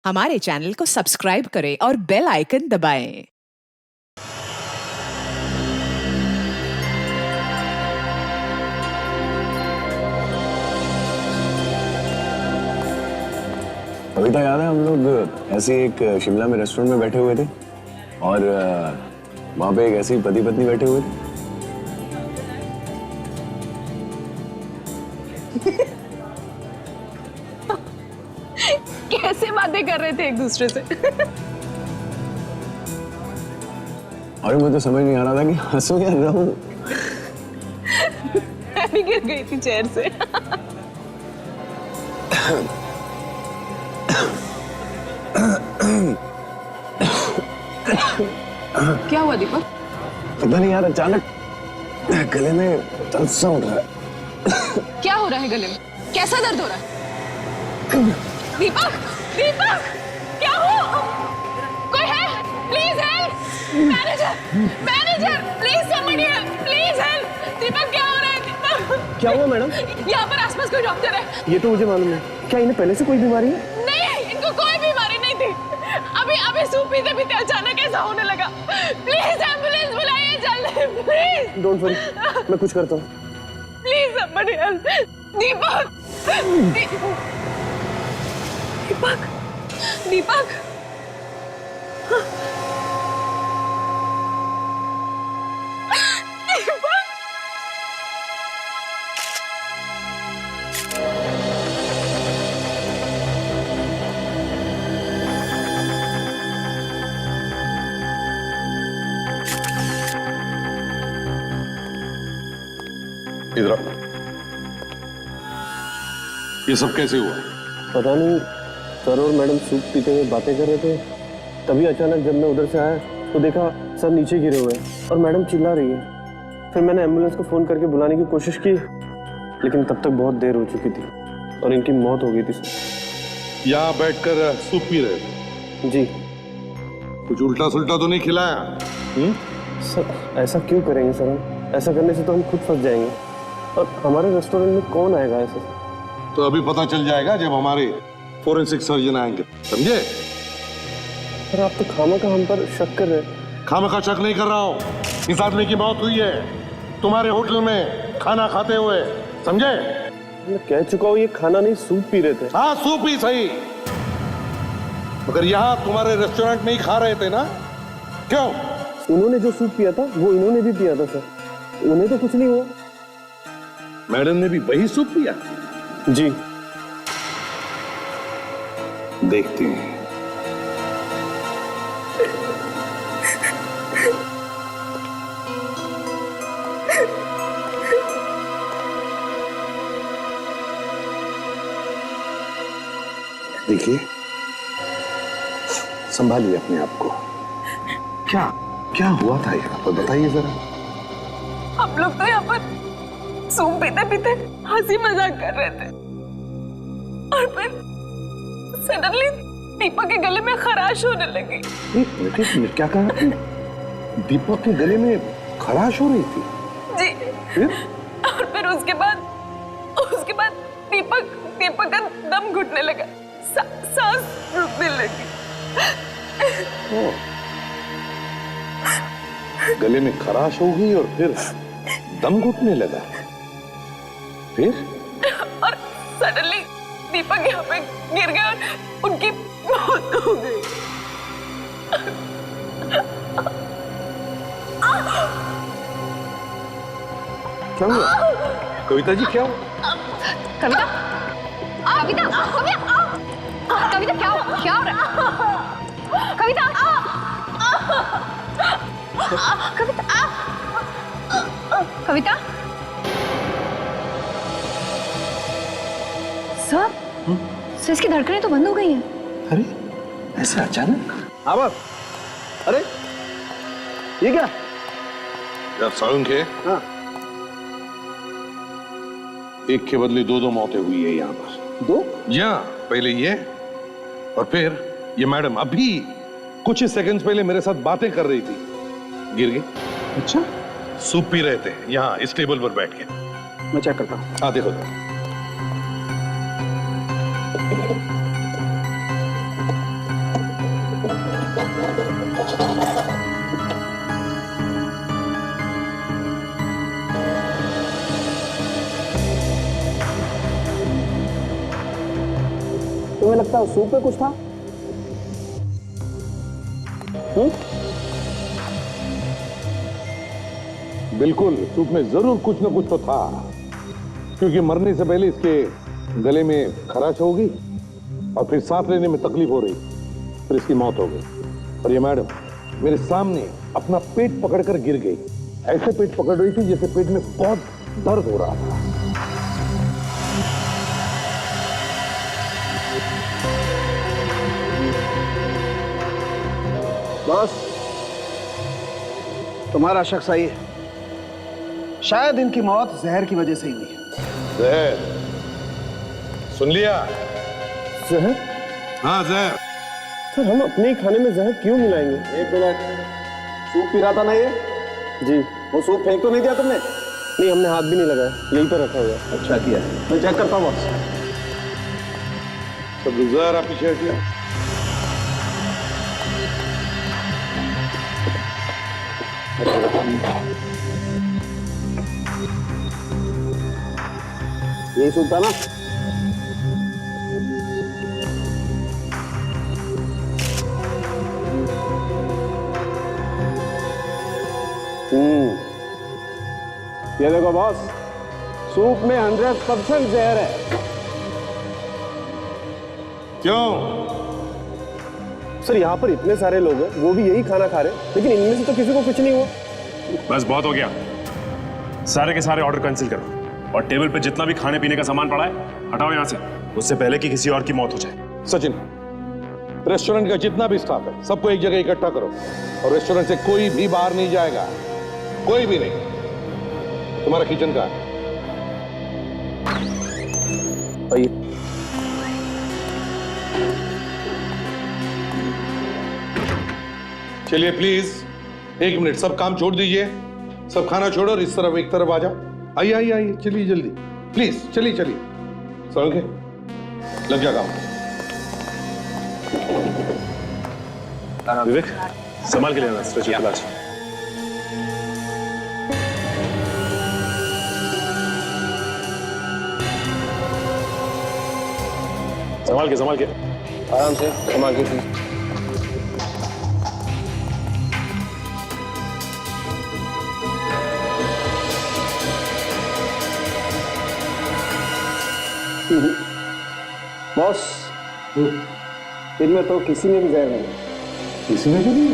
हमारे चैनल को सब्सक्राइब करें और बेल आइकन दबाएं। कविता याद है हम लोग ऐसे एक शिमला में रेस्टोरेंट में बैठे हुए थे और वहां पे एक ऐसी पति पत्नी बैठे हुए थे। कैसे बातें कर रहे थे एक दूसरे से। और मुझे समझ नहीं आ रहा था कि हंसू या रहूं। मैं भी गिर गई थी चेयर से। क्या हुआ दीपक? पता नहीं यार, अचानक गले में दर्द सा उठ रहा है। क्या हो रहा है गले में? कैसा दर्द हो रहा है? दीपक, दीपक, क्या हो? कोई है? Please help! Manager, manager, please somebody help, please help! Deepak, क्या हो रहा है? दीपक, क्या हुआ मैडम? यहाँ पर आसपास कोई डॉक्टर है? ये तो मुझे मालूम है। क्या इन्हें पहले से कोई बीमारी है? नहीं, इनको कोई बीमारी नहीं थी। अभी सूप पीते पीते अचानक ऐसा होने लगा। प्लीज एम्बुलेंस बुलाइए जल्दी, प्लीज। डोंट वरी, मैं कुछ करता हूँ। Please somebody help. Deepak, Deepak, Deepak. इधर आओ। ये सब कैसे हुआ? पता नहीं, सर और मैडम सूप पीते हुए बातें कर रहे थे। तभी अचानक जब मैं उधर से आया तो देखा सर नीचे गिरे हुए हैं और मैडम चिल्ला रही है। फिर मैंने एम्बुलेंस को फोन करके बुलाने की कोशिश की, लेकिन तब तक बहुत देर हो चुकी थी और इनकी मौत हो गई थी। यहाँ बैठकर सूप पी रहे थे? जी कुछ उल्टा सुल्टा तो नहीं खिलाया? सर, ऐसा क्यों करेंगे सर? ऐसा करने से तो हम खुद फंस जाएंगे और हमारे रेस्टोरेंट में कौन आएगा ऐसे? तो अभी पता चल जाएगा जब हमारे फोरेंसिक सर्जन आएंगे, समझे? सर, आप तो खामखा हम पर शक कर रहे हैं। खामखा शक नहीं कर रहा हूँ। इस आदमी की मौत हुई है तुम्हारे होटल में खाना खाते हुए, समझे? मैं कह चुका हूँ, ये खाना नहीं सूप पी रहे थे। हाँ, सूप ही सही, मगर यहाँ तुम्हारे रेस्टोरेंट में ही खा रहे थे ना? क्यों? उन्होंने जो सूप पिया था वो इन्होंने भी पिया था सर। उन्हें तो कुछ नहीं हुआ। मैडम ने भी वही सूप पिया? जी देखते हैं। देखिए, संभालिए अपने आप को। क्या क्या हुआ था यहाँ पर, बताइए जरा। हम लोग तो यहाँ पर सूप पीते पीते हंसी मजाक कर रहे थे और फिर सडनली दीपक के गले में खराश होने लगी। एक मिनट, क्या कहा आपने? दीपक के गले में खराश हो रही थी? जी। फिर? और फिर उसके बाद दीपक का दम घुटने लगा, सांस रुकने लगी। गले में खराश हो गई और फिर दम घुटने लगा। फिर? और सडनली दीपक यहाँ पे गिर गया और उनकी मौत हो गई। क्या हुआ? कविता जी, क्या हुआ? कविता, कविता, कविता, क्या हो रहा है? कविता, कविता, सर, इसकी धड़कनें तो बंद हो गई हैं। अरे, ऐसे अचानक? अब अरे ये क्या? यार सालुंख है। हाँ। एक के बदले दो मौतें हुई है यहाँ पर। दो? जी हाँ, पहले ये और फिर ये मैडम अभी कुछ ही सेकंड्स पहले मेरे साथ बातें कर रही थी, गिर गई। अच्छा, सूप पी रहे थे यहाँ इस टेबल पर बैठ के। मैं चेक करता हूँ। हाँ देखो। लगता है सूप में कुछ था। बिल्कुल, सूप में जरूर कुछ न कुछ तो था, क्योंकि मरने से पहले इसके गले में खराश होगी और फिर सांस लेने में तकलीफ हो रही, फिर इसकी मौत हो गई। और ये मैडम मेरे सामने अपना पेट पकड़कर गिर गई। ऐसे पेट पकड़ रही थी जैसे पेट में बहुत दर्द हो रहा था। बॉस, तुम्हारा शक सही है। शायद इनकी मौत जहर की वजह से ही हुई है। जहर? सुन लिया? जहर? हाँ, जहर। सर हम अपने ही खाने में जहर क्यों मिलाएंगे? एक मिनट, सूप पी रहा था ना ये? जी। वो सूप फेंक तो नहीं दिया तुमने? नहीं, हमने हाथ भी नहीं लगाया, यहीं पर रखा हुआ है। अच्छा किया, मैं चेक करता हूँ बॉस। सब जहर आप पीछे हटिए। यही सूप था ना? ये देखो बॉस, सूप में 100% जहर है। क्यों? सर यहाँ पर इतने सारे लोग हैं, वो भी यही खाना खा रहे हैं, लेकिन इनमें से तो किसी को कुछ नहीं हुआ। बस बहुत हो गया, सारे के सारे ऑर्डर कैंसिल करो और टेबल पे जितना भी खाने पीने का सामान पड़ा है हटाओ यहाँ से, उससे पहले कि किसी और की मौत हो जाए। सचिन, रेस्टोरेंट का जितना भी स्टाफ है सबको एक जगह इकट्ठा करो और रेस्टोरेंट से कोई भी बाहर नहीं जाएगा, कोई भी नहीं। तुम्हारा किचन का है। चलिए प्लीज, एक मिनट, सब काम छोड़ दीजिए, सब खाना छोड़ो और इस तरफ एक तरफ आ जाओ। आइए आइए आइए, चलिए जल्दी प्लीज, चलिए चलिए, समझ के लग जा काम। विवेक, संभाल के लेना स्ट्रेचर के पास। संभाल के आराम से संभाल के। बॉस, इनमें तो किसी में भी जहर नहीं है। किसी में भी नहीं?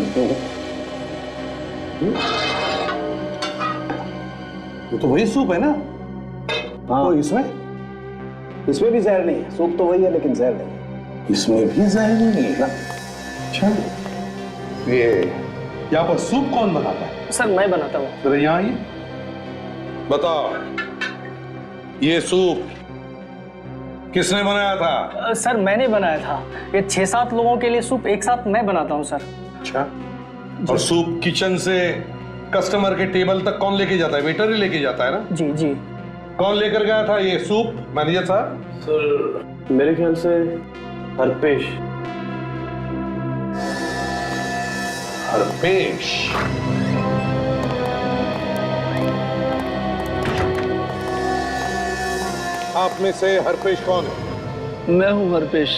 वो तो वही सूप है ना? हाँ, तो इसमें भी जहर नहीं है। सूप तो वही है लेकिन जहर नहीं है। इसमें भी जहर नहीं है? अच्छा, ये यहाँ पर सूप कौन बनाता है? सर मैं बनाता हूँ। जरा यहाँ आइए, बताओ ये सूप किसने बनाया था? सर मैंने बनाया था। ये 6-7 लोगों के लिए सूप एक साथ मैं बनाता हूँ सर। अच्छा, और सूप किचन से कस्टमर के टेबल तक कौन लेके जाता है? वेटर ही लेके जाता है ना? जी जी। कौन लेकर गया था ये सूप, मैनेजर साहब? सर मेरे ख्याल से हरपेश। हरपेश? आप में से हरपेश कौन है? मैं हूँ हरपेश।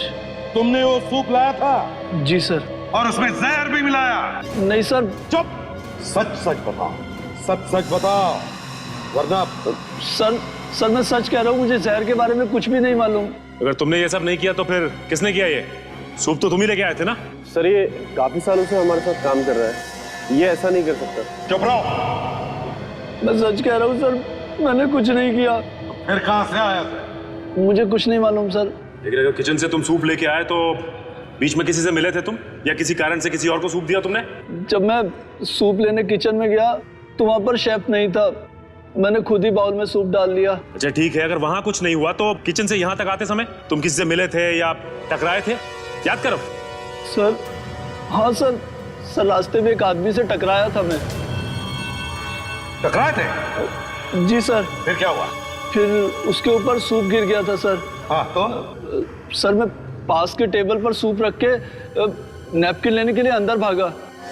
तुमने वो सूप लाया था? जी सर। और उसमें जहर भी मिलाया? नहीं सर। चुप, सच सच बताओ, सच सच बताओ, वरना। सर मैं सच कह रहा हूँ, मुझे जहर के बारे में कुछ भी नहीं मालूम। अगर तुमने ये सब नहीं किया तो फिर किसने किया? ये सूप तो तुम ही लेके आए थे ना? सर ये काफी सालों से हमारे साथ काम कर रहा है, ये ऐसा नहीं कर सकता। चुप रहो। मैं सच कह रहा हूँ सर, मैंने कुछ नहीं किया। फिर कहां से आया था? मुझे कुछ नहीं मालूम सर। लेकिन अगर किचन से तुम सूप लेके आए तो बीच में किसी से मिले थे तुम, या किसी कारण से किसी और को सूप दिया तुमने? जब मैं सूप लेने किचन में गया तो वहां पर शेफ नहीं था, मैंने खुद ही बाउल में सूप डाल लिया। अच्छा ठीक है, अगर वहां कुछ नहीं हुआ तो किचन से यहाँ तक आते समय तुम किसी से मिले थे या टकराए थे? याद करो। सर हाँ सर, रास्ते में एक आदमी से टकराया था मैं। टकराए थे? जी सर। फिर क्या हुआ? फिर उसके ऊपर सूप गिर गया था सर। हाँ तो? सर मैं पास के टेबल पर सूप रख के नैपकिन लेने के लिए अंदर भागा,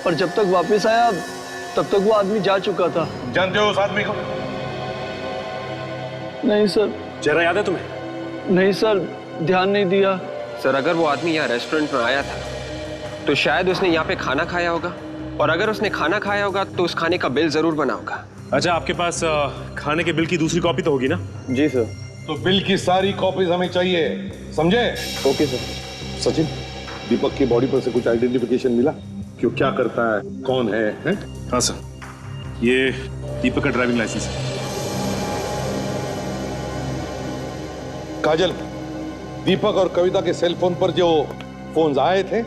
पर जब तक वापस आया तब तक वो आदमी जा चुका था। जानते हो उस आदमी को? नहीं सर। चेहरा याद है तुम्हें? नहीं सर, ध्यान नहीं दिया। सर अगर वो आदमी यहाँ रेस्टोरेंट में आया था तो शायद उसने यहाँ पे खाना खाया होगा, और अगर उसने खाना खाया होगा तो उस खाने का बिल जरूर बना होगा। अच्छा, आपके पास खाने के बिल की दूसरी कॉपी तो होगी ना? जी सर। तो बिल की सारी कॉपीज हमें चाहिए, समझे? Okay sir. सचिन, दीपक की बॉडी पर से कुछ आइडेंटिफिकेशन मिला? क्यों, क्या करता है, कौन है? हाँ सर, ये दीपक का ड्राइविंग लाइसेंस है। काजल, दीपक और कविता के सेल फोन पर जो फोन्स आए थे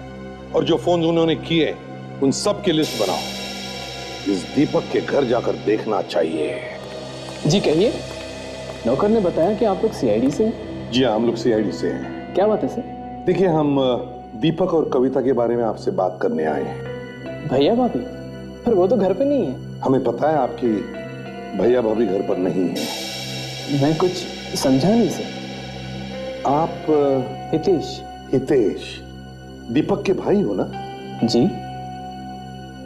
और जो फोन उन्होंने किए, उन सब की लिस्ट बनाओ। इस दीपक के घर जाकर देखना चाहिए। जी कहिए। नौकर ने बताया कि आप लोग सीआईडी से हैं। जी हाँ, हम लोग सीआईडी से हैं। क्या बात है सर? देखिए, हम दीपक और कविता के बारे में आपसे बात करने आए हैं। भैया भाभी? पर वो तो घर पे नहीं है। हमें पता है आपकी भैया भाभी घर पर नहीं है। मैं कुछ समझा नहीं सर। आप हितेश? हितेश दीपक के भाई हो ना? जी।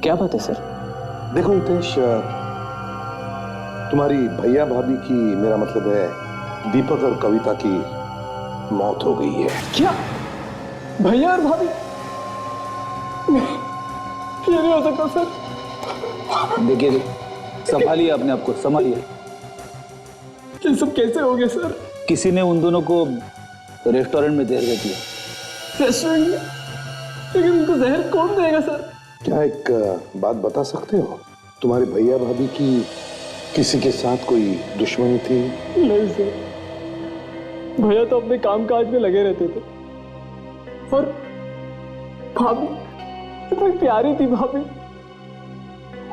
क्या बात है सर? देखो हितेश, तुम्हारी भैया भाभी की, मेरा मतलब है दीपक और कविता की मौत हो गई है। क्या? भैया और भाभी? ये नहीं हो सकता सर। देखिए, संभालिए अपने आप को, संभालिए। ये सब कैसे हो गया सर? किसी ने उन दोनों को रेस्टोरेंट में जहर दे दिया। रेस्टोरेंट में? लेकिन उनको जहर कौन देगा सर? क्या एक बात बता सकते हो, तुम्हारे भैया भाभी की किसी के साथ कोई दुश्मनी थी? नहीं सर, भैया तो अपने काम काज में लगे रहते थे। और भाभी इतनी प्यारी थी भाभी,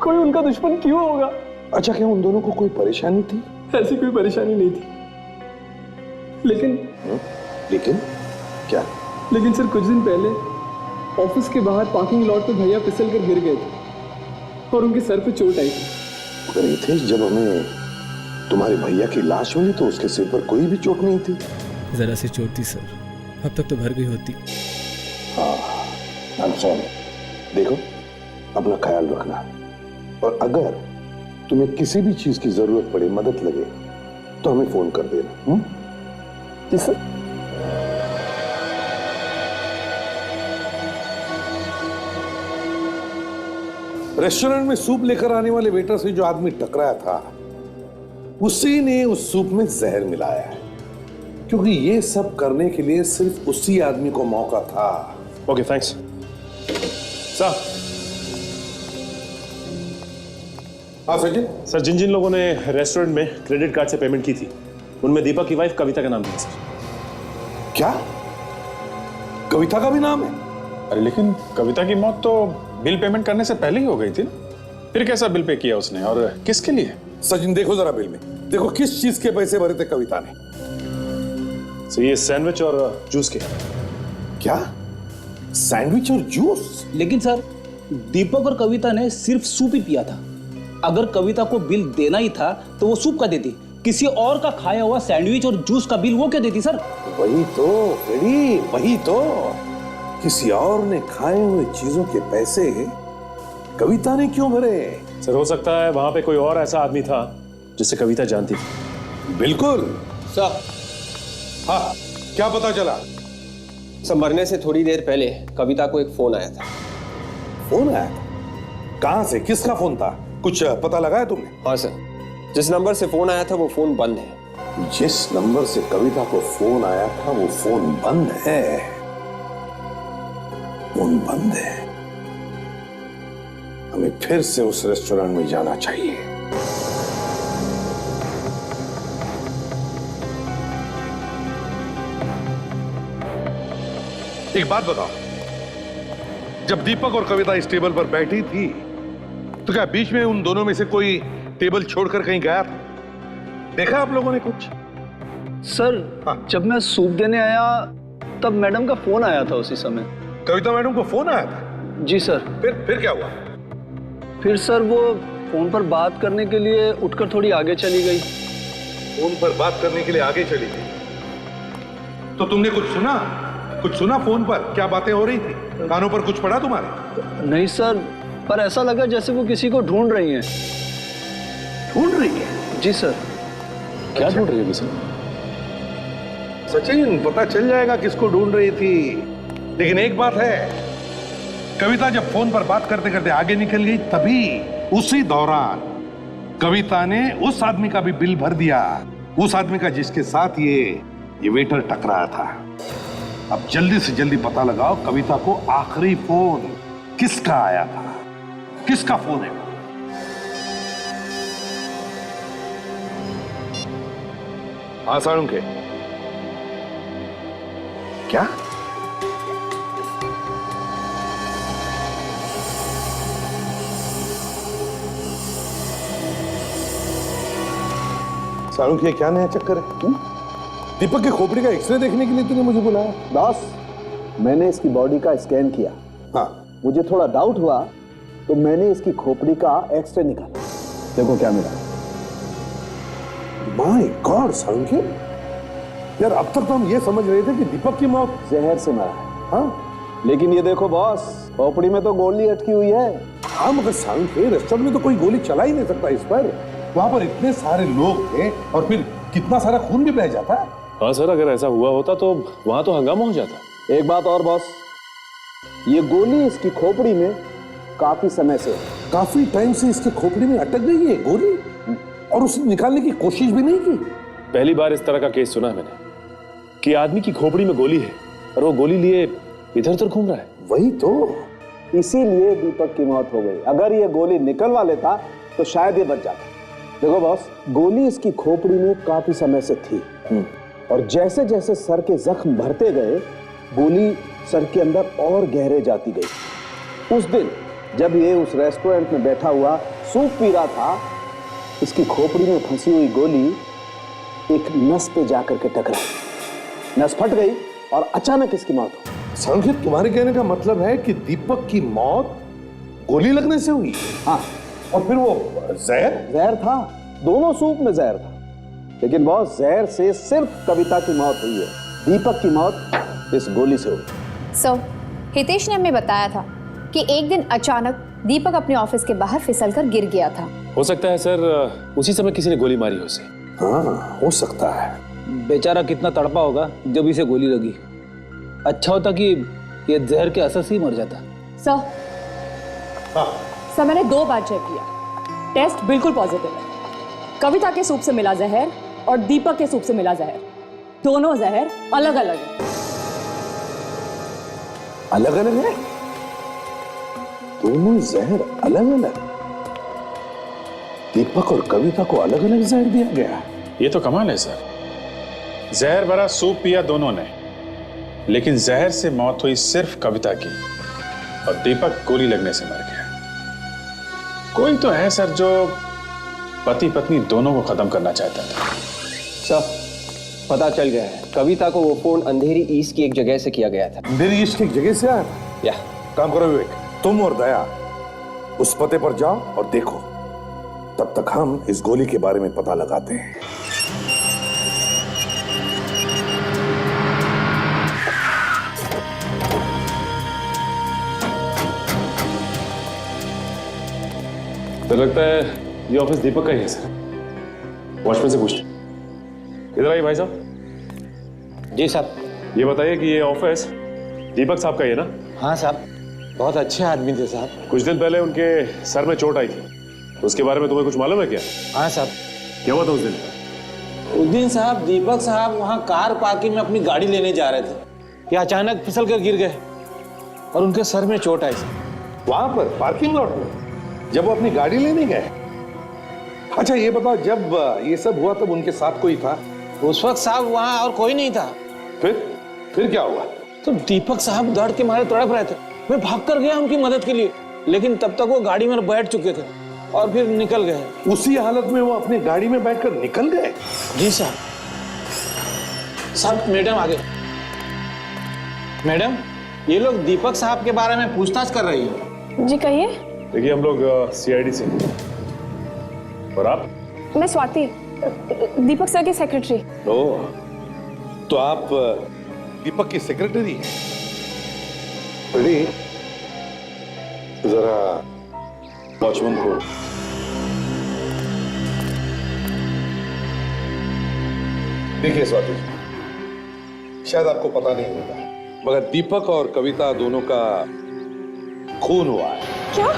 कोई उनका दुश्मन क्यों होगा? अच्छा, क्या उन दोनों को कोई परेशानी थी? ऐसी कोई परेशानी नहीं थी, लेकिन क्या? लेकिन सर कुछ दिन पहले ऑफिस के बाहर पार्किंग लॉट पे भैया फिसल कर गिर गए थे और उनके सर पे चोट आई थी। मगर हितेश, जब हमें तुम्हारे भैया की लाश मिली तो उसके सिर पर कोई भी चोट नहीं थी। जरा सी चोट थी सर, अब तक तो भर गई होती। हाँ, देखो, अपना ख्याल रखना, और अगर तुम्हें किसी भी चीज की जरूरत पड़े, मदद लगे, तो हमें फोन कर देना। जी सर। रेस्टोरेंट में सूप लेकर आने वाले वेटर से जो आदमी टकराया था, उसी ने उस सूप में जहर मिलाया है, क्योंकि ये सब करने के लिए सिर्फ उसी आदमी को मौका था। Okay, thanks sir. हाँ सचिन। सर, जिन जिन लोगों ने रेस्टोरेंट में क्रेडिट कार्ड से पेमेंट की थी, उनमें दीपक की वाइफ कविता का नाम था सर। क्या? कविता का भी नाम है? अरे लेकिन कविता की मौत तो बिल पेमेंट करने से पहले ही हो गई थी ना, फिर कैसा बिल पे किया उसने और किसके लिए? सचिन, देखो जरा बिल में, देखो किस चीज के पैसे भरे थे कविता ने। सर, ये सैंडविच और जूस के। क्या? सैंडविच और जूस? लेकिन सर, दीपक और कविता ने सिर्फ सूप ही पिया था। अगर कविता को बिल देना ही था तो वो सूप का देती, किसी और का खाया हुआ सैंडविच और जूस का बिल वो क्या देती सर? वही तो फ्रेडी, वही तो, किसी और ने खाए हुए चीजों के पैसे कविता ने क्यों भरे? सर, हो सकता है वहां पे कोई और ऐसा आदमी था जिसे कविता जानती थी। बिल्कुल सर। हाँ, क्या पता चला? सर, मरने से थोड़ी देर पहले कविता को एक फोन आया था। फोन आया? कहां से, किसका फोन था, कुछ पता लगा है तुमने? हाँ सर, जिस नंबर से फोन आया था वो फोन बंद है। जिस नंबर से कविता को फोन आया था वो फोन बंद है। फोन बंद है। हमें फिर से उस रेस्टोरेंट में जाना चाहिए। एक बात बताओ, जब दीपक और कविता इस टेबल पर बैठी थी तो क्या बीच में उन दोनों में से कोई टेबल छोड़कर कहीं गया था? देखा आप लोगों ने कुछ? सर, जब मैं सूप देने आया तब मैडम का फोन आया था उसी समय। कविता मैडम को फोन आया था? जी सर। फिर क्या हुआ? फिर सर वो फोन पर बात करने के लिए उठकर थोड़ी आगे चली गई। फोन पर बात करने के लिए आगे चली गई? तो तुमने कुछ सुना? कुछ सुना फोन पर? क्या बातें हो रही थी? कानों पर कुछ पड़ा तुम्हारे? नहीं सर, पर ऐसा लगा जैसे वो किसी को ढूंढ रही हैं। ढूंढ रही है? जी सर। क्या ढूंढ रही है? सचिन, पता चल जाएगा किसको ढूंढ रही थी। लेकिन एक बात है, कविता जब फोन पर बात करते करते आगे निकल गई, तभी उसी दौरान कविता ने उस आदमी का भी बिल भर दिया, उस आदमी का जिसके साथ ये वेटर टकराया था। अब जल्दी से जल्दी पता लगाओ कविता को आखिरी फोन किसका आया था, किसका फोन है। हाँ साळुंखे, क्या? साळुंखे, क्या नया चक्कर है? दीपक के खोपड़ी का एक्सरे देखने के लिए तूने मुझे बुलाया? बॉस, मैंने इसकी बॉडी का स्कैन किया। हाँ, मुझे थोड़ा डाउट हुआ तो मैंने इसकी खोपड़ी का एक्सरे निकाला। देखो क्या मिला। माय गॉड साळुंखे, यार अब तक तो हम ये समझ रहे थे कि दीपक की मौत जहर से मरा है। हाँ, लेकिन ये देखो बॉस, खोपड़ी में तो गोली अटकी हुई है। हाँ मगर साळुंखे, रेस्टोरेंट में तो कोई गोली चला ही नहीं सकता इस पर। वहां पर इतने सारे लोग थे और फिर कितना सारा खून भी बह जाता। हाँ सर, अगर ऐसा हुआ होता तो वहां तो हंगामा हो जाता। एक बात और बॉस, ये गोली इसकी खोपड़ी में काफी समय से, काफी टाइम से इसके खोपड़ी में अटक गई है गोली, और उसने निकालने की कोशिश भी नहीं की। पहली बार इस तरह का केस सुना है मैंने कि आदमी की खोपड़ी में गोली है और वो गोली लिए इधर उधर घूम रहा है। वही तो, इसीलिए दीपक की मौत हो गई। अगर ये गोली निकलवा लेता तो शायद ये बच जाता। देखो बॉस, गोली इसकी खोपड़ी में काफी समय से थी, और जैसे जैसे सर के जख्म भरते गए, गोली सर के अंदर और गहरे जाती गई। उस दिन जब ये उस रेस्टोरेंट में बैठा हुआ सूप पी रहा था, इसकी खोपड़ी में फंसी हुई गोली एक नस पे जाकर के टकराई। नस फट गई और अचानक इसकी मौत हो गई। संकेत, तुम्हारे कहने का मतलब है कि दीपक की मौत गोली लगने से हुई? हाँ, और फिर वो जहर था, दोनों सूप में जहर था। लेकिन बॉस, जहर से सिर्फ कविता की मौत हुई है, दीपक की मौत इस गोली से हुई। सर, हितेश ने हमें बताया था कि एक दिन अचानक दीपक अपने ऑफिस के बाहर फिसलकर गिर गया था। हो सकता है सर, उसी समय किसी ने गोली मारी हो उसे। हाँ, हो सकता है। बेचारा कितना तड़पा होगा जब इसे गोली लगी। अच्छा होता कि ये जहर के असर से ही मर जाता। सर, हाँ। सर मैंने 2 बार चेक किया, टेस्ट बिल्कुल पॉजिटिव है। कविता के सूप से मिला जहर और दीपक के सूप से मिला जहर, दोनों जहर अलग अलग है। अलग अलग है? दोनों जहर अलग अलग? दीपक और कविता को अलग अलग जहर दिया गया? ये तो कमाल है सर। जहर भरा सूप पिया दोनों ने, लेकिन जहर से मौत हुई सिर्फ कविता की, और दीपक गोली लगने से मर गया। कोई तो है सर जो पति पत्नी दोनों को खत्म करना चाहता था। सर, पता चल गया है, कविता को वो फोन अंधेरी ईस्ट की एक जगह से किया गया था। अंधेरी ईस्ट की एक जगह से आया? या काम करो विवेक, तुम और दया उस पते पर जाओ और देखो, तब तक हम इस गोली के बारे में पता लगाते हैं। तो लगता है ये ऑफिस दीपक का ही है सर। वॉचमैन से पूछते। इधर आइए भाई साहब। जी साहब। ये बताइए कि ये ऑफिस दीपक साहब का ही है ना? हाँ साहब, बहुत अच्छे आदमी थे साहब। कुछ दिन पहले उनके सर में चोट आई थी, उसके बारे में तुम्हें कुछ मालूम है क्या? हाँ साहब। क्या हुआ था उस दिन? उस दिन साहब दीपक साहब वहाँ कार पार्किंग में अपनी गाड़ी लेने जा रहे थे कि अचानक फिसल कर गिर गए और उनके सर में चोट आई। वहां पर पार्किंग लॉट में जब वो अपनी गाड़ी लेने गए? अच्छा ये बताओ, जब ये सब हुआ तब उनके साथ कोई था? उस वक्त साहब वहाँ और कोई नहीं था। फिर क्या हुआ? तो दीपक साहब दर्द के मारे तड़प रहे थे। मैं भाग कर गया उनकी मदद के लिए, लेकिन तब तक वो गाड़ी में बैठ चुके थे और फिर निकल गए। उसी हालत में वो अपनी गाड़ी में बैठकर निकल गए? जी साहब। साहब मैडम आ गए। मैडम, ये लोग दीपक साहब के बारे में पूछताछ कर रही है। जी कहिए। देखिए हम लोग CID से। और आप? मैं स्वाति, दीपक सर की सेक्रेटरी। ओह, तो आप दीपक की सेक्रेटरी हैं? बड़ी जरा वॉचमैन को देखिए स्वाति, शायद आपको पता नहीं होगा, मगर दीपक और कविता दोनों का खून हुआ है। क्या?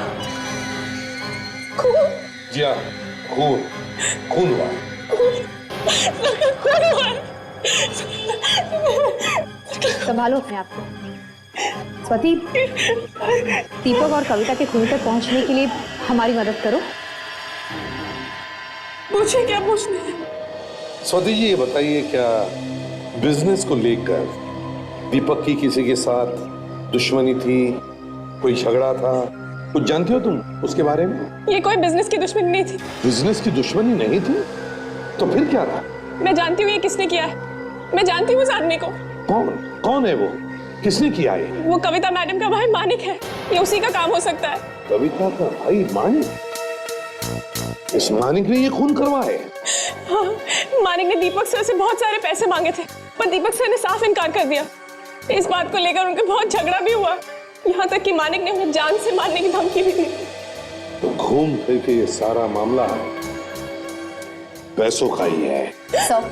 खून? जी हाँ, खून हुआ है। खून हुआ है? संभालो अपने आप को। स्वाति, दीपक और कविता के खून तक पहुंचने के लिए हमारी मदद करो। पूछे, क्या पूछना है? स्वाति जी, ये बताइए, क्या बिजनेस को लेकर दीपक की किसी के साथ दुश्मनी थी, कोई झगड़ा था, कुछ जानती हो तुम उसके बारे में? ये कोई बिजनेस की दुश्मनी नहीं थी। बिजनेस की दुश्मनी नहीं थी? तो फिर क्या था? मैं जानती हूँ ये किसने किया है। मैं जानती हूँ उस आदमी को। कौन है वो? किसने किया है? वो कविता मैडम का भाई मानिक है। ये उसी का काम हो सकता है। कविता का भाई मानिक? इस मानिक ने ये खून करवाया है? हाँ, मानिक ने दीपक सर से बहुत सारे पैसे मांगे थे, पर दीपक सर ने साफ इनकार कर दिया। इस बात को लेकर उनका बहुत झगड़ा भी हुआ, यहाँ तक कि मानिक ने उन्हें जान से मारने की धमकी भी दी। तो घूम फिर के ये सारा मामला पैसों का ही है। सर,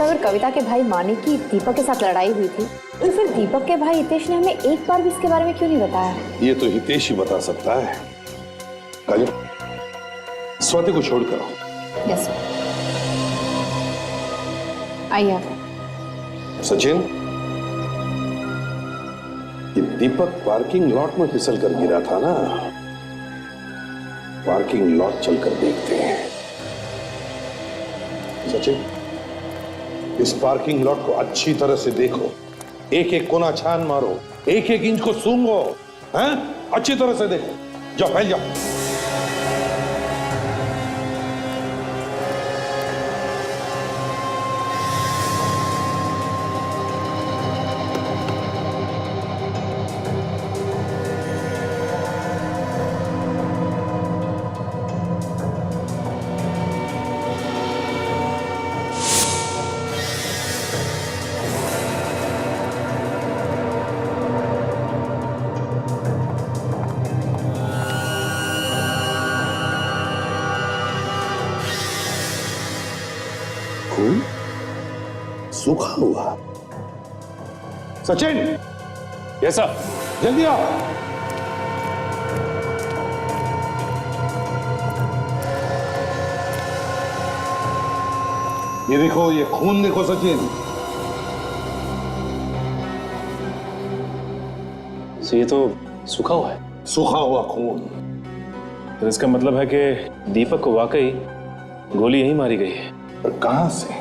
अगर कविता के भाई मानिक की दीपक के साथ लड़ाई हुई थी, तो फिर दीपक के भाई हितेश ने हमें एक बार भी इसके बारे में क्यों नहीं बताया? ये तो हितेश ही बता सकता है। काजल, स्वाति को छोड़ करो। Yes sir. आइए। सचिन, ये दीपक पार्किंग लॉट में फिसल कर गिरा था ना? पार्किंग लॉट चलकर देखते हैं। सचिन, इस पार्किंग लॉट को अच्छी तरह से देखो, एक एक कोना छान मारो, एक एक इंच को सूंघो, हैं? अच्छी तरह से देखो। जाओ, फैल जाओ। खून सूखा हुआ। Sachin, yes sir. जल्दी आओ। ये देखो, ये खून देखो सचिन। ये तो सूखा हुआ है। सूखा हुआ खून। तो इसका मतलब है कि दीपक को वाकई गोली यहीं मारी गई है। पर कहां से?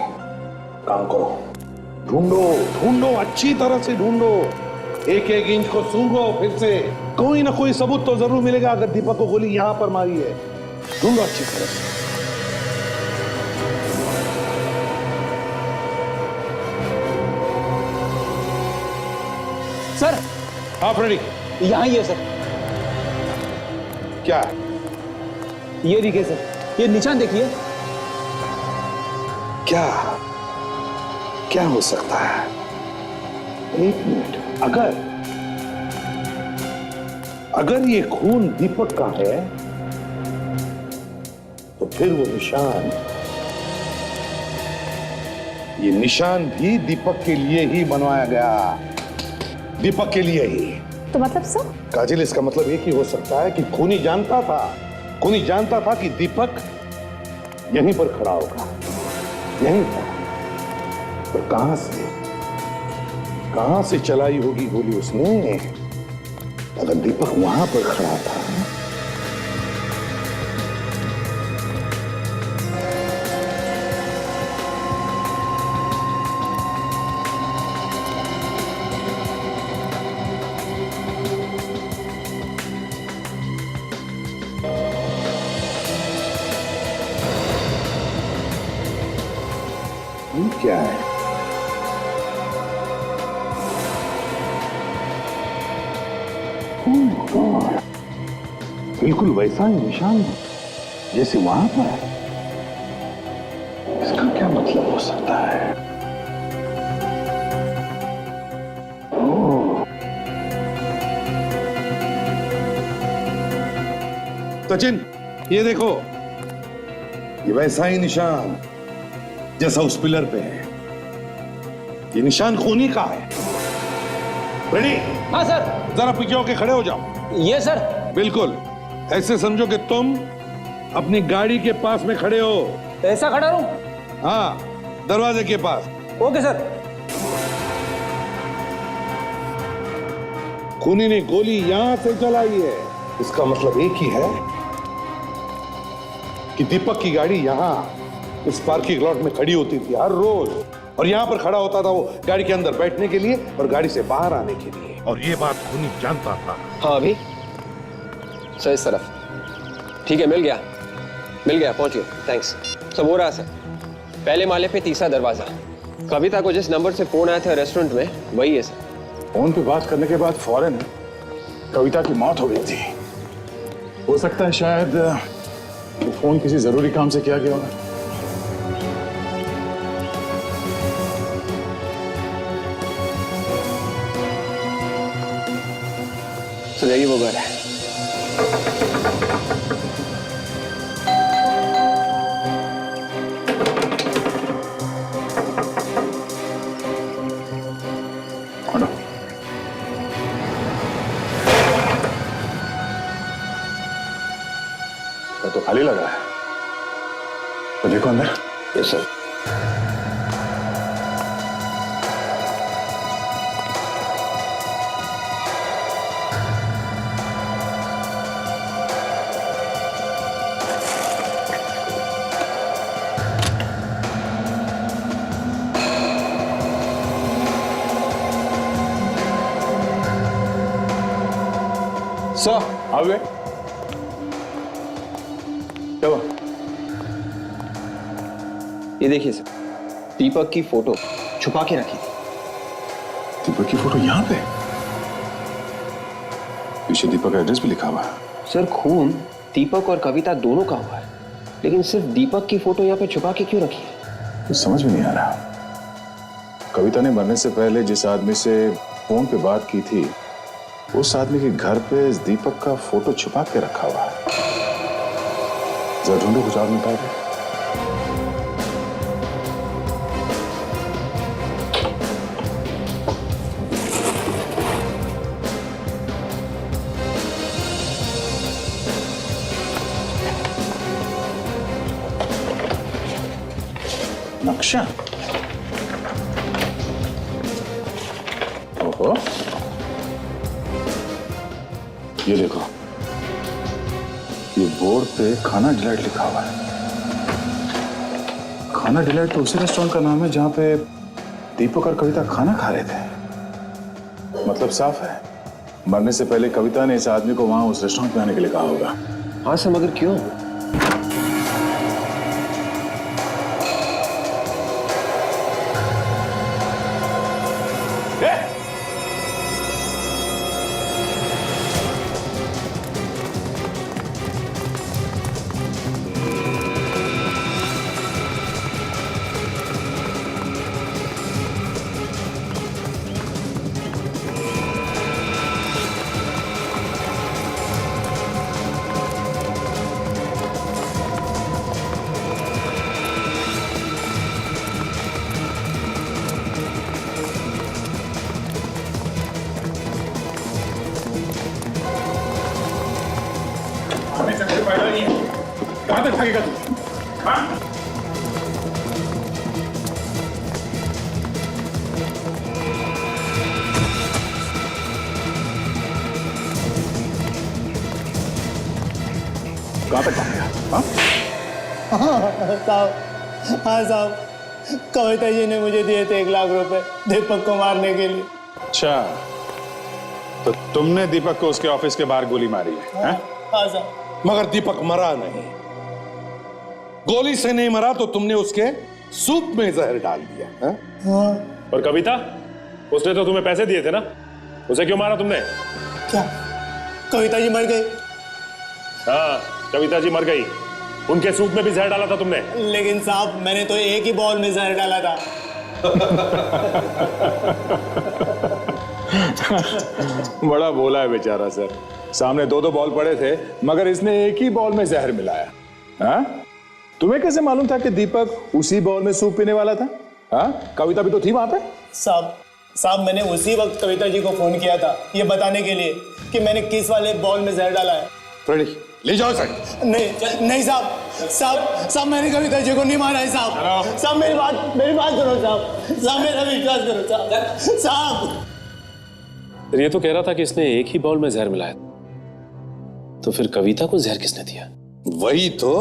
काम करो, ढूंढो ढूंढो, अच्छी तरह से ढूंढो, एक एक इंच को सूंघो, फिर से कोई ना कोई सबूत तो जरूर मिलेगा अगर दीपक को गोली यहां पर मारी है। ढूंढो अच्छी तरह से। सर, आप रेडी? यहाँ ही है सर। क्या? ये देखिए सर, ये निशान देखिए। क्या हो सकता है? एक मिनट, अगर ये खून दीपक का है तो फिर वो निशान, ये निशान भी दीपक के लिए ही बनवाया गया, दीपक के लिए ही। तो मतलब सर? काजल, इसका मतलब एक ही हो सकता है कि खूनी जानता था कि दीपक यहीं पर खड़ा होगा, यहीं पर। पर कहां से चलाई होगी गोली उसने? अगर दीपक वहां पर खड़ा था क्या है? बिल्कुल वैसा ही निशान जैसे वहां पर। इसका क्या मतलब हो सकता है? ओह, सचिन, ये देखो, ये वैसा ही निशान जैसा उस पिलर पे है। ये निशान खूनी का है। रेडी? हाँ सर। जरा पीछे होके खड़े हो जाओ। ये सर। बिल्कुल ऐसे समझो कि तुम अपनी गाड़ी के पास में खड़े हो। ऐसा खड़ा रहूं? हाँ, दरवाजे के पास। Okay sir. खूनी ने गोली यहां से चलाई है, इसका मतलब एक ही है कि दीपक की गाड़ी यहां इस पार्किंग लॉट में खड़ी होती थी हर रोज, और यहां पर खड़ा होता था वो गाड़ी के अंदर बैठने के लिए और गाड़ी से बाहर आने के लिए, और ये बात खूनी जानता था। हाँ अभी सर इस तरफ। ठीक है, मिल गया पहुंच गया। थैंक्स। सब हो रहा सर। पहले माले पे तीसरा दरवाजा। कविता को जिस नंबर से फोन आया था रेस्टोरेंट में वही है सर। फोन पे बात करने के बाद फौरन कविता की मौत हो गई थी। हो सकता है शायद वो फोन किसी जरूरी काम से किया गया होगा। So there you go, guys. तो खाली लग रहा है, तो देखो अंदर। Yes sir. सर आ गए? क्या हुआ? ये देखिए सर, दीपक की फोटो छुपा के रखी थी। दीपक की फोटो यहाँ पे? पीछे दीपक का एड्रेस भी लिखा हुआ है। सर खून दीपक और कविता दोनों का हुआ है, लेकिन सिर्फ दीपक की फोटो यहाँ पे छुपा के क्यों रखी है? कुछ समझ में नहीं आ रहा। कविता ने मरने से पहले जिस आदमी से फोन पे बात की थी, उस आदमी के घर पे इस दीपक का फोटो छुपा के रखा हुआ है। जरा ढूंढो, कुछ और निकाल दो। नक्शा। ओहो, ये देखो, ये बोर्ड पे खाना डिलाइट लिखा हुआ है। खाना डिलाइट तो उसी रेस्टोरेंट का नाम है जहां पे दीपक और कविता खाना खा रहे थे। मतलब साफ है, मरने से पहले कविता ने इस आदमी को वहां उस रेस्टोरेंट में आने के लिए कहा होगा। हाँ सर, मगर क्यों? कहां तक भागेगा तू? हाँ? कहां तक भागेगा? साहब, हाँ साहब, कविता जी ने मुझे दिए थे 1 लाख रुपए दीपक को मारने के लिए। अच्छा, तो तुमने दीपक को उसके ऑफिस के बाहर गोली मारी है? हाँ साहब। मगर दीपक मरा नहीं। गोली से नहीं मरा तो तुमने उसके सूप में जहर डाल दिया है? हाँ। और कविता, उसने तो तुम्हें पैसे दिए थे ना, उसे क्यों मारा तुमने? क्या कविता जी मर गई? हाँ, कविता जी मर गई। उनके सूप में भी जहर डाला था तुमने। लेकिन साहब, मैंने तो एक ही बॉल में जहर डाला था। बड़ा बोला है बेचारा सर। सामने 2-2 बॉल पड़े थे, मगर इसने एक ही बॉल में जहर मिलाया। हाँ? तुम्हें कैसे मालूम था कि दीपक उसी बॉल में सूप पीने वाला था? हाँ? कविता भी तो थी वहां पे। साहब मैंने उसी वक्त कविता जी को फोन किया था ये बताने के लिए कि मैंने किस वाले बॉल में जहर डाला है। फ्रेडी ले जाओ सर। नहीं साहब मैंने कविता जी को नहीं मारा है साहब मेरी बात करो साहब मेरा विश्वास करो साहब। ये तो कह रहा था कि इसने एक ही बॉल में जहर मिलाया, तो फिर कविता को जहर किसने दिया? वही तो,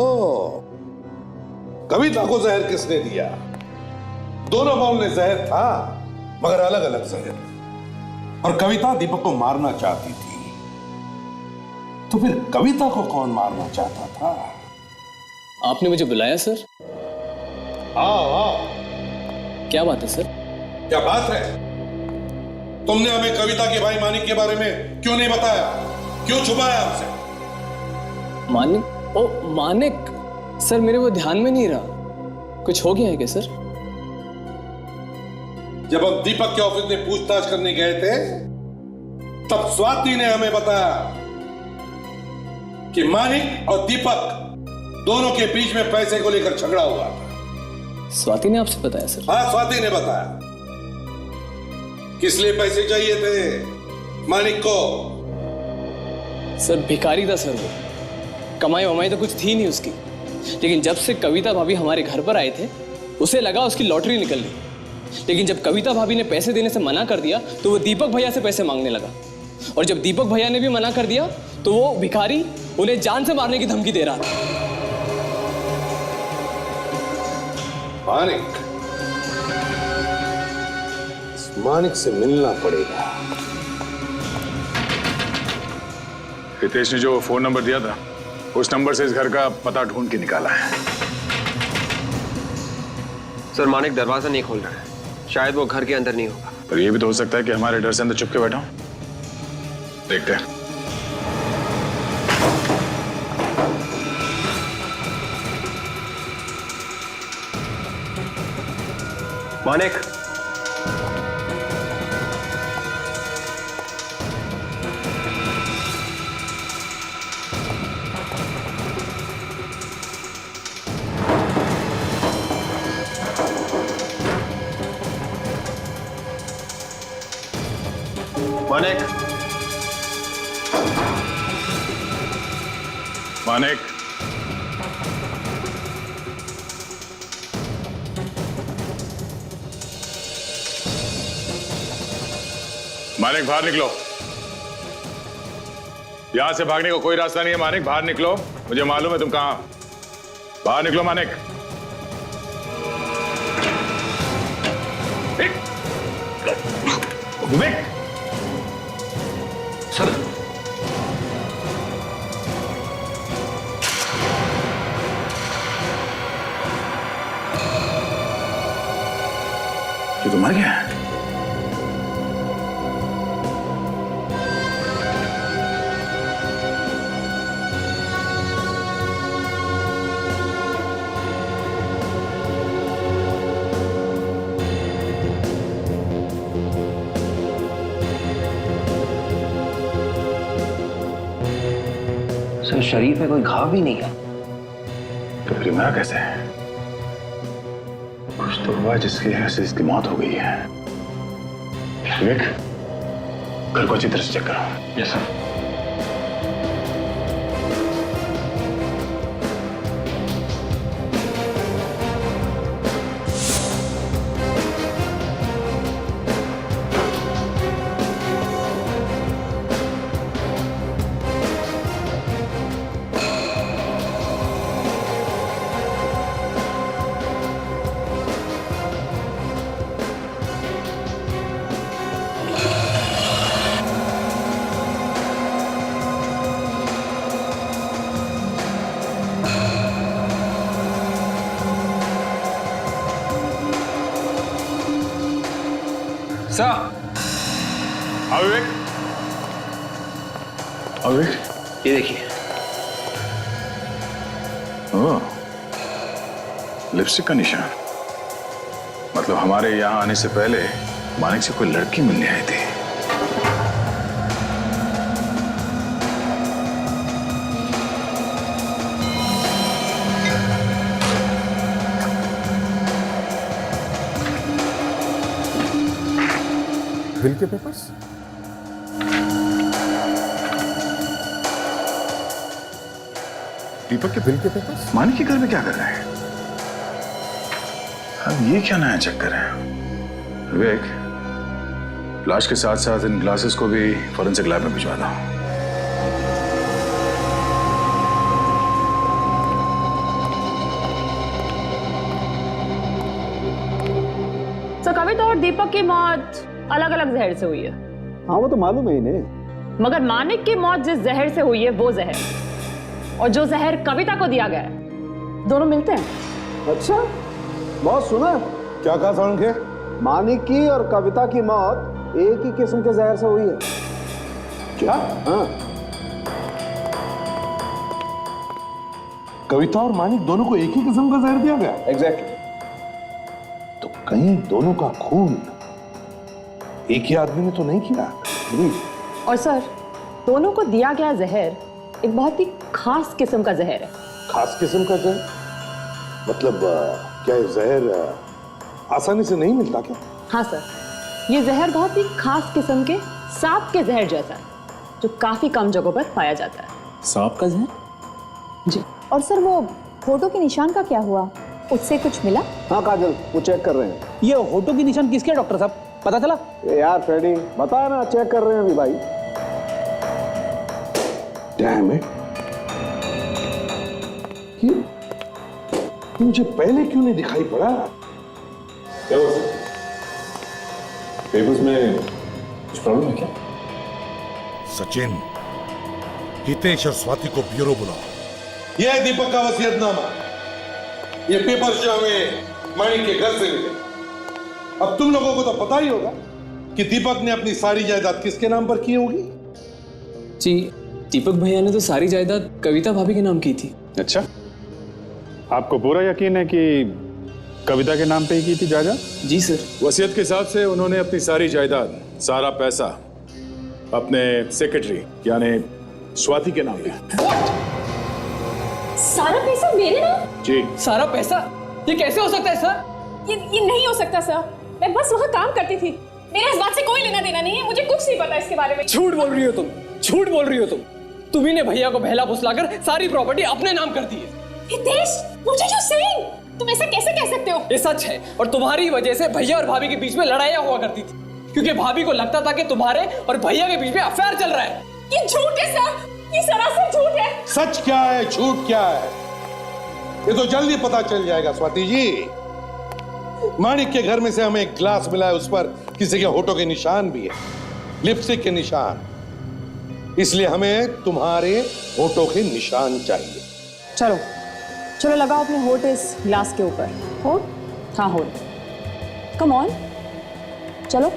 कविता को जहर किसने दिया? दोनों बॉल में जहर था मगर अलग अलग जहर, और कविता दीपक को मारना चाहती थी, तो फिर कविता को कौन मारना चाहता था? आपने मुझे बुलाया सर? आओ। क्या बात है सर? क्या बात है? तुमने हमें कविता के भाई मानिक के बारे में क्यों नहीं बताया? क्यों छुपाया हमसे? मानिक? ओ मानिक सर, मेरे वो ध्यान में नहीं रहा। कुछ हो गया है क्या सर? जब हम दीपक के ऑफिस में पूछताछ करने गए थे तब स्वाति ने हमें बताया कि मानिक और दीपक दोनों के बीच में पैसे को लेकर झगड़ा हुआ था। स्वाति ने आपसे बताया सर? हाँ, स्वाति ने बताया। किस लिए पैसे चाहिए थे मानिक को? सर भिखारी था सर वो, कमाई वमाई तो कुछ थी नहीं उसकी, लेकिन जब से कविता भाभी हमारे घर पर आए थे उसे लगा उसकी लॉटरी निकल गई। लेकिन जब कविता भाभी ने पैसे देने से मना कर दिया तो वो दीपक भैया से पैसे मांगने लगा, और जब दीपक भैया ने भी मना कर दिया तो वो भिखारी उन्हें जान से मारने की धमकी दे रहा था। मानिक से मिलना पड़ेगा। हितेश ने जो फोन नंबर दिया था उस नंबर से इस घर का पता ढूंढ के निकाला है। सर मानिक दरवाजा नहीं खोल रहा है, शायद वो घर के अंदर नहीं होगा। पर यह भी तो हो सकता है कि हमारे डर से अंदर छुप के बैठा हूं। देखते हैं। मानिक, मानिक, मानिक, मानिक बाहर निकलो। यहां से भागने को कोई रास्ता नहीं है। मानिक बाहर निकलो, मुझे मालूम है तुम कहां। बाहर निकलो मानिक। विवेक सर, ये तो मर गया है। सर शरीर पे कोई घाव भी नहीं है। तो फिर मरा कैसे है? कुछ तो हुआ जिसकी वजह से इसकी मौत हो गई है। विवेक, घर को अच्छी तरह से चेक करो। Yes sir. विवेक, विवेक, ये देखिए। ओह, लिपस्टिक का निशान। मतलब हमारे यहाँ आने से पहले मानिक से कोई लड़की मिलने आई थी। बिल के पेपर्स? दीपक के बिल के पेपर्स? मानिक के घर में क्या कर रहे हैं? अब ये क्या नया चक्कर है? विवेक, लाश के साथ साथ इन ग्लासेस को भी फॉरेंसिक लैब में भिजवा दो। तो कविता और दीपक की मौत अलग अलग जहर से हुई है। हाँ वो तो मालूम है इन्हें। मगर मानिक की मौत जिस जहर से हुई है वो जहर, और जो जहर कविता को दिया गया है, दोनों मिलते हैं। अच्छा, बहुत सुना। क्या कहा था उनके? मानिक की और कविता की मौत एक ही किस्म के जहर से हुई है। क्या? हाँ। कविता और मानिक दोनों को एक ही किस्म का जहर दिया गया? एग्जैक्टली। तो कहीं दोनों का खून एक ही आदमी ने तो नहीं किया? और सर, दोनों को दिया गया जहर एक बहुत ही खास किस्म का जहर है। खास किस्म का जहर? मतलब क्या ये जहर आसानी से नहीं मिलता क्या? हाँ सर, ये जहर बहुत ही खास किस्म के सांप के जहर जैसा है, जो काफी कम जगहों पर पाया जाता है। सांप का जहर? जी। और सर वो फोटो के निशान का क्या हुआ, उससे कुछ मिला? हाँ काजल, वो चेक कर रहे हैं। ये होठों के निशान किसके हैं डॉक्टर साहब, पता चला? यार फ्रेडी, बता ना, चेक कर रहे हैं अभी भाई। डैम इट, ये मुझे पहले क्यों नहीं दिखाई पड़ा? क्या हुआ सर? पेपर्स में कुछ प्रॉब्लम है क्या? सचिन, हितेश और स्वाति को ब्यूरो बुलाओ। यह है दीपक का वसीयतनामा। ये पेपर्स जो हमें मानिक के घर से मिले। अब तुम लोगों को तो पता ही होगा कि दीपक ने अपनी सारी जायदाद किसके नाम पर की होगी? जी, दीपक भैया ने तो सारी जायदाद कविता भाभी के नाम की थी। अच्छा, आपको पूरा यकीन है कि कविता के नाम पे ही की थी जायदाद? जी सर। वसीयत के हिसाब से उन्होंने अपनी सारी जायदाद, सारा पैसा अपने सेक्रेटरी यानी स्वाति के नाम पे। सारा पैसा मेरे नाम? जी। सारा पैसा? ये कैसे हो सकता है सर? ये नहीं हो सकता सर, मैं बस वहाँ काम करती थी, मेरे इस बात से कोई लेना देना नहीं है, मुझे कुछ नहीं पता इसके बारे में। झूठ बोल रही हो तुम, झूठ बोल रही हो तुम। तुम्ही ने भैया को बहला फुसलाकर सारी प्रॉपर्टी अपने नाम कर दी है। हितेश, मुझे जो सेइंग, तुम ऐसा कैसे कह सकते हो? ये सच है, और तुम्हारी वजह से भैया और भाभी के बीच में लड़ाइयाँ हुआ करती थी, क्योंकि भाभी को लगता था कि तुम्हारे और भैया के बीच में अफेयर चल रहा है। ये झूठ है सर, ये सरासर झूठ है। सच क्या है, झूठ क्या है, ये तो जल्दी पता चल जाएगा स्वाति जी। मानिक के घर में से हमें एक ग्लास मिला है, उस पर किसी के होठों के निशान भी है, लिपस्टिक के निशान। इसलिए हमें तुम्हारे होठों के निशान चाहिए। चलो चलो, लगाओ अपने होठ इस ग्लास के ऊपर। होठ? हाँ होठ। कम ऑन, चलो।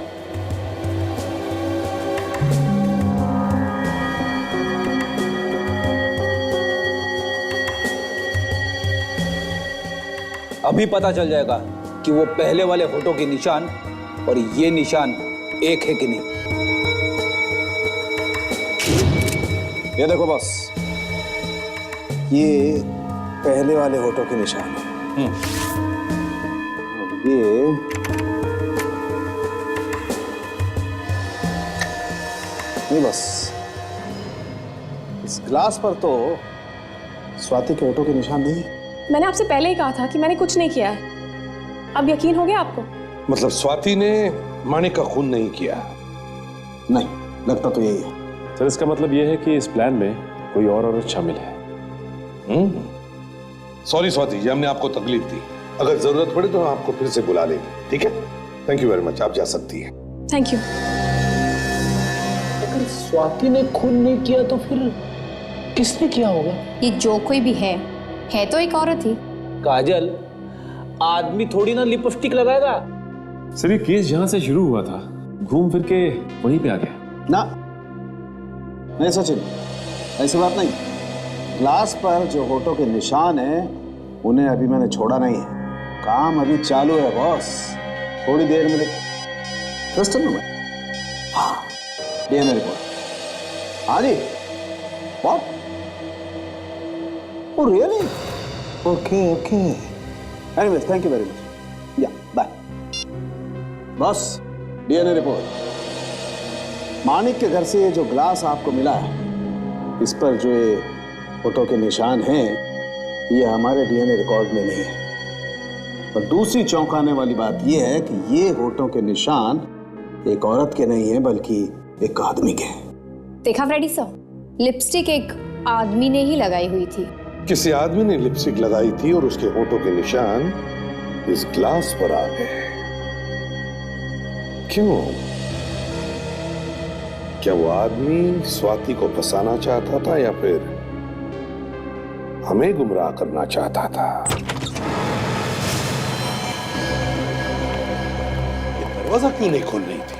अभी पता चल जाएगा कि वो पहले वाले होठों के निशान और ये निशान एक है कि नहीं। ये देखो बस, ये पहले वाले होठों के निशान है। ये बस, इस ग्लास पर तो स्वाति के होठों के निशान नहीं है। मैंने आपसे पहले ही कहा था कि मैंने कुछ नहीं किया है। अब यकीन हो गया आपको? मतलब स्वाति ने मानिक का खून नहीं किया? नहीं, लगता तो यही है। सर, इसका मतलब यह है कि इस प्लान में कोई और औरत शामिल है। सॉरी स्वाति जी, हमने आपको तकलीफ दी। अगर जरूरत पड़े तो हम आपको फिर से बुला लेंगे, ठीक है? थैंक यू वेरी मच, आप जा सकती हैं। Thank you. अगर स्वाति ने खून नहीं किया तो फिर किसने किया होगा? ये जो कोई भी है तो एक औरत ही। काजल, आदमी थोड़ी ना लिपस्टिक लगाएगा। सर, ये केस जहां से शुरू हुआ था घूम फिर के वहीं पे आ गया ना। नहीं सचिन, ऐसी बात नहीं। ग्लास पर जो होठों के निशान हैं, उन्हें अभी मैंने छोड़ा नहीं है। काम अभी चालू है बॉस, थोड़ी देर में ट्रस्ट है ना। हाँ, डीएनए रिपोर्ट। हाँ जी। What? Oh really? Okay, okay. Anyways, thank you very much. Yeah, bye. Boss, DNA report. Manik के घर से ये जो ग्लास आपको मिला है, इस पर जो ये फोटो के निशान हैं, ये हमारे डीएनए रिकॉर्ड में नहीं है। और दूसरी चौंकाने वाली बात ये है कि ये होठों के निशान एक औरत के नहीं है, बल्कि एक आदमी के हैं। देखा फ्रेडी सर, लिपस्टिक एक आदमी ने ही लगाई हुई थी। किसी आदमी ने लिपस्टिक लगाई थी और उसके होठों के निशान इस ग्लास पर आ गए। क्यों? क्या वो आदमी स्वाति को फंसाना चाहता था या फिर हमें गुमराह करना चाहता था? ये दरवाजा क्यों नहीं खोल रही थी?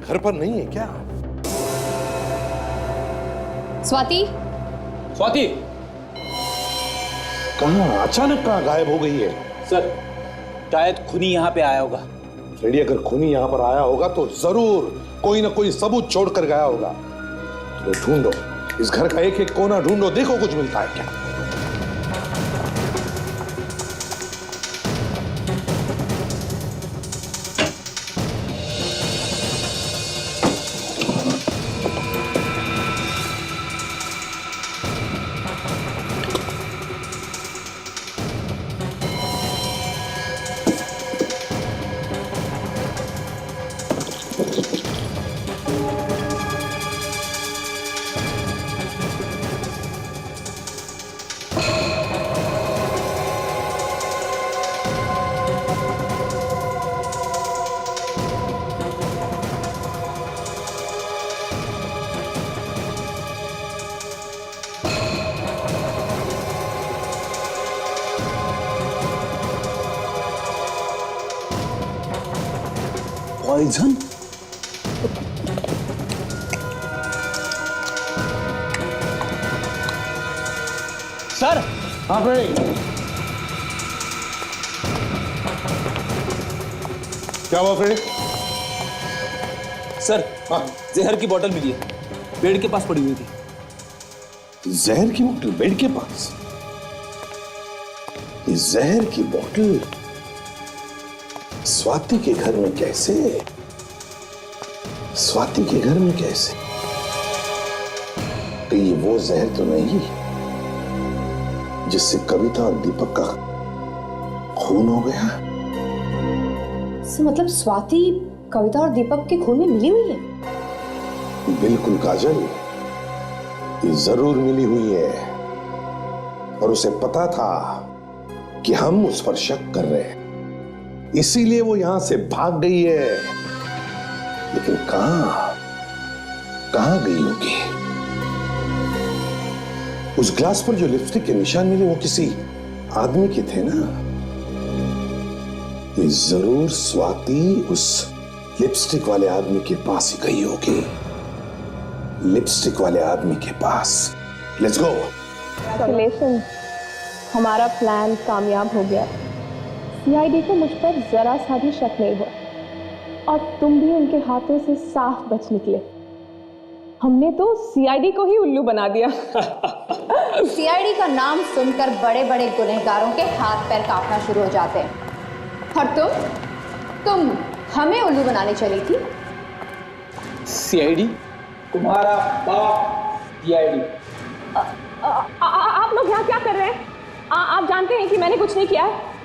घर पर नहीं है क्या? स्वाति, स्वाति कहां? अचानक कहां गायब हो गई है? सर, शायद खुनी यहाँ पे आया होगा। फ्रेडी, अगर खूनी यहां पर आया होगा तो जरूर कोई ना कोई सबूत छोड़कर गया होगा। तो ढूंढो, इस घर का एक एक कोना ढूंढो, देखो कुछ मिलता है क्या। पॉइजन? सर। हाँ भाई, क्या हुआ फ्रेडी? सर, जहर की बोतल मिली है, बेड के पास पड़ी हुई थी। जहर की बोतल बेड के पास? ये जहर की बोतल स्वाति के घर में कैसे? स्वाति के घर में कैसे? तो ये वो जहर तो नहीं जिससे कविता और दीपक का खून हो गया? मतलब स्वाति कविता और दीपक के खून में मिली हुई है? बिल्कुल काजल, ये जरूर मिली हुई है। और उसे पता था कि हम उस पर शक कर रहे हैं, इसीलिए वो यहां से भाग गई है। लेकिन कहां गई होगी? उस ग्लास पर जो लिपस्टिक के निशान मिले वो किसी आदमी के थे ना। ये जरूर स्वाति उस लिपस्टिक वाले आदमी के पास ही गई होगी। लिपस्टिक वाले आदमी के पास। Let's go. कांग्रेचुलेशन, हमारा प्लान कामयाब हो गया। सीआईडी को मुझ पर जरा सा भी शक नहीं हुआ और तुम भी उनके हाथों से साफ बच निकले। हमने तो सीआईडी को ही उल्लू बना दिया। सीआईडी का नाम सुनकर बड़े बड़े गुनहगारों के हाथ पैर कांपना शुरू हो जाते हैं। और तुम हमें उल्लू बनाने चली थी? सीआईडी? तुम्हारा बाप सीआईडी। आप लोग यहाँ क्या कर रहे हैं? आप जानते हैं कि मैंने कुछ नहीं किया है।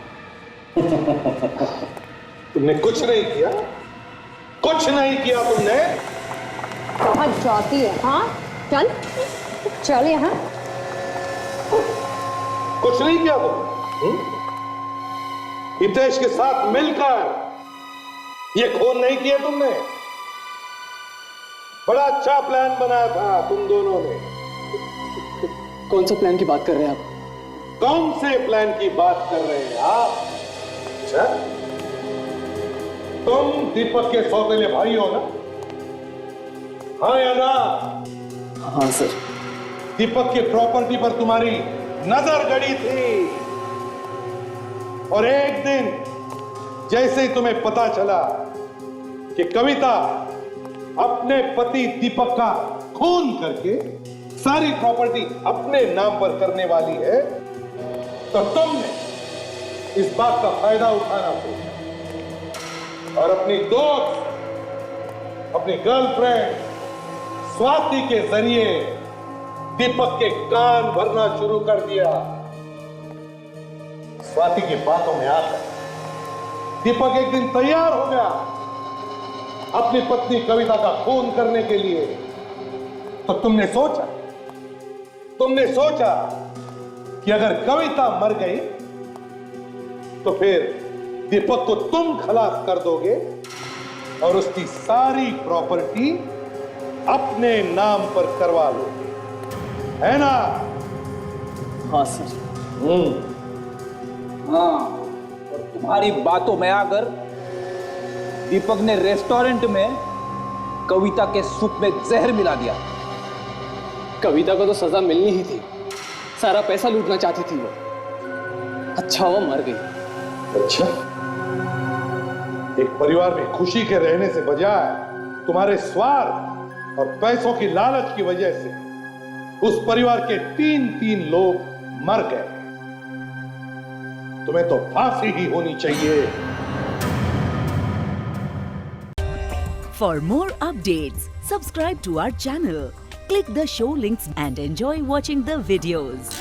तुमने कुछ नहीं किया? कुछ नहीं किया तुमने? बहुत जाती है। हाँ, चल यहाँ। कुछ नहीं किया तुमने? हितेश के साथ मिलकर ये खून नहीं किया तुमने? बड़ा अच्छा प्लान बनाया था तुम दोनों ने। कौन सा प्लान की बात कर रहे हैं आप? कौन से प्लान की बात कर रहे हैं आप? अच्छा, तुम दीपक के सौतेले भाई हो ना? हाँ या ना? हाँ सर। दीपक की प्रॉपर्टी पर तुम्हारी नजर गड़ी थी और एक दिन जैसे ही तुम्हें पता चला कि कविता अपने पति दीपक का खून करके सारी प्रॉपर्टी अपने नाम पर करने वाली है, तो तुमने इस बात का फायदा उठाना सोचा और अपनी दोस्त अपनी गर्लफ्रेंड स्वाति के जरिए दीपक के कान भरना शुरू कर दिया। स्वाति की बातों में आकर दीपक एक दिन तैयार हो गया अपनी पत्नी कविता का खून करने के लिए। तो तुमने सोचा कि अगर कविता मर गई तो फिर दीपक को तुम खलास कर दोगे और उसकी सारी प्रॉपर्टी अपने नाम पर करवा लोगे, है ना? हाँ सर। हाँ, और तुम्हारी बातों में आकर दीपक ने रेस्टोरेंट में कविता के सूप में जहर मिला दिया। कविता को तो सजा मिलनी ही थी, सारा पैसा लूटना चाहती थी वो। अच्छा वो मर गई। अच्छा, एक परिवार में खुशी के रहने से बजाय तुम्हारे स्वार्थ और पैसों की लालच की वजह से उस परिवार के 3 लोग मर गए। तुम्हें तो फांसी ही होनी चाहिए। For more updates, subscribe to our channel, click the show links and enjoy watching the videos.